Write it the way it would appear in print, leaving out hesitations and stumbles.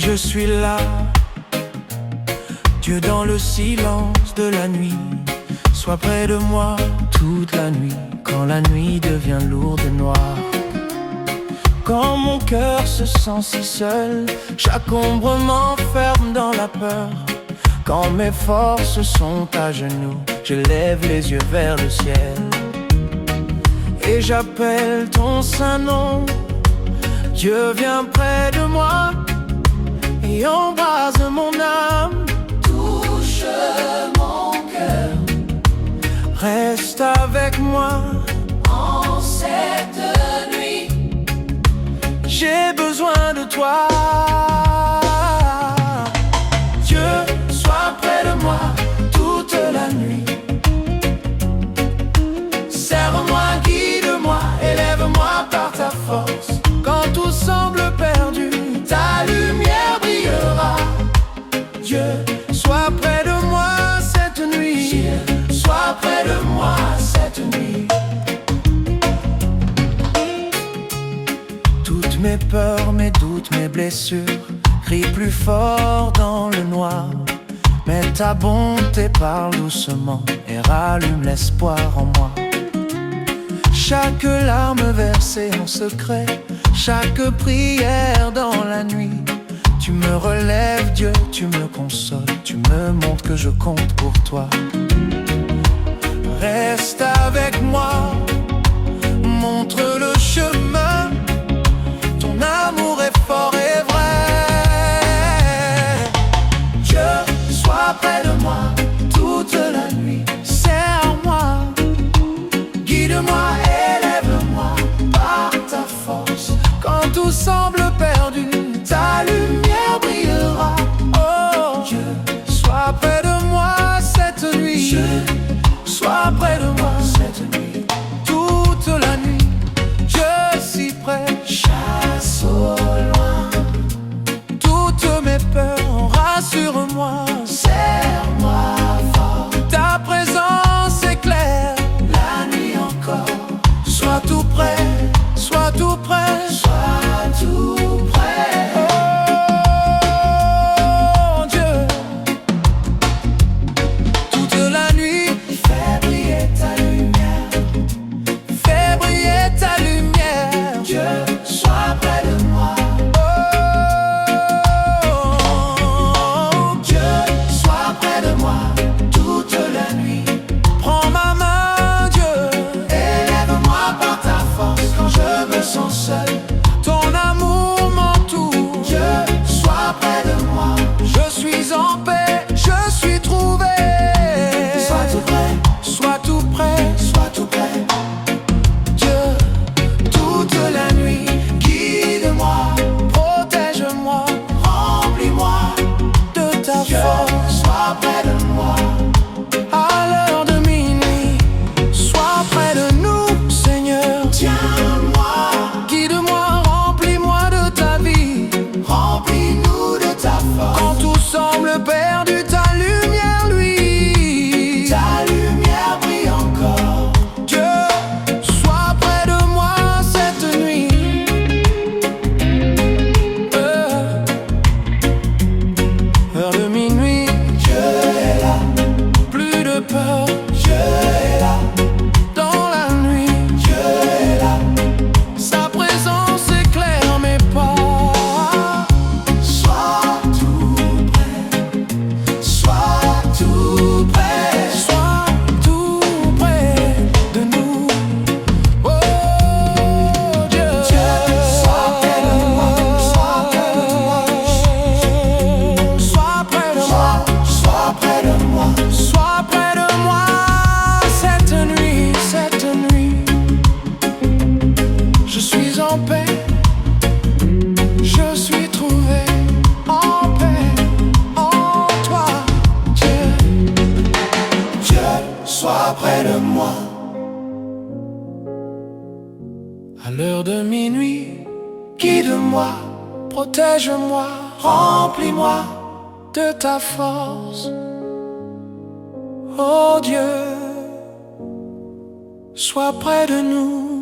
je suis là, Dieu dans le silence de la nuit. Sois près de moi toute la nuit, quand la nuit devient lourde et noire. Quand mon cœur se sent si seul, chaque ombre m'enferme dans la peur. Quand mes forces sont à genoux, je lève les yeux vers le ciel et j'appelle ton saint nom. Dieu, viens près de moi et embrase mon âme. Touche mon cœur, reste avec moi en cette nuit. J'ai besoin de toi. Dieu, sois près de moi toute la nuit. Serre-moi, guide-moi, élève-moi par ta force. Quand tout semble perdu, ta lumière brillera. Dieu, sois près de moi cette nuit. Dieu, sois près de moi cette nuit. Toutes mes peurs, mes doutes, mes blessures crient plus fort dans le noir. Mais ta bonté parle doucement et rallume l'espoir en moi. Chaque larme versée en secret, chaque prière dans la nuit, tu me relèves, Dieu, tu me consoles, tu me montres que je compte pour toi. Reste avec moi, montre le chemin, ton amour est fort et vrai. Dieu, sois près de moi toute la nuit. Serre-moi, Guide-moi, élève-moi par ta force. quand tout semble perdu, Ta lumière brillera. oh Dieu, sois près de moi cette nuit. Dieu, sois près de moi cette nuit. Toute la nuit, je suis prêt. Chasse au loin, Toutes mes peurs, rassure-moi. serre-moi fort. Ta présence éclaire La nuit encore, Sois tout près, sois tout près. sois tout près. Oh Dieu, toute la nuit, Fais briller ta lumière. fais briller ta lumière. Dieu, sois près de moi. Oh, Dieu, sois près de moi toute la nuit. prends ma main, Dieu. Élève-moi par ta force quand je me sens seul. Ton amour m'entoure. Dieu, sois près de moi. Je suis en paix, je suis trouvé. Sois tout près, Sois tout près, sois tout près. Dieu, toute la nuit. Guide-moi, Protège-moi remplis-moi. de ta Dieu, force. sois près de moi. À l'heure de minuit, sois près de nous, Seigneur. Tiens-moi, Guide-moi, remplis-moi de ta vie. remplis-nous de ta force. Quand tout semble perdu, ta lumière luit. Ta lumière brille encore. Dieu, sois près de moi cette nuit. Heure de minuit, Dieu est là, plus de peur Dieu est là, dans la nuit. Dieu est là. Sa présence éclaire mes pas. Sois tout près, sois tout près. Sois tout près de nous. Oh Dieu, sois près de moi, sois près de moi. Sois près de moi, Sois près de moi. sois près de moi cette nuit, cette nuit. Je suis en paix, je suis trouvé en paix en toi, Dieu. Dieu, sois près de moi. À l'heure de minuit, guide-moi, protège-moi, remplis-moi de ta force. Oh Dieu, sois près de nous.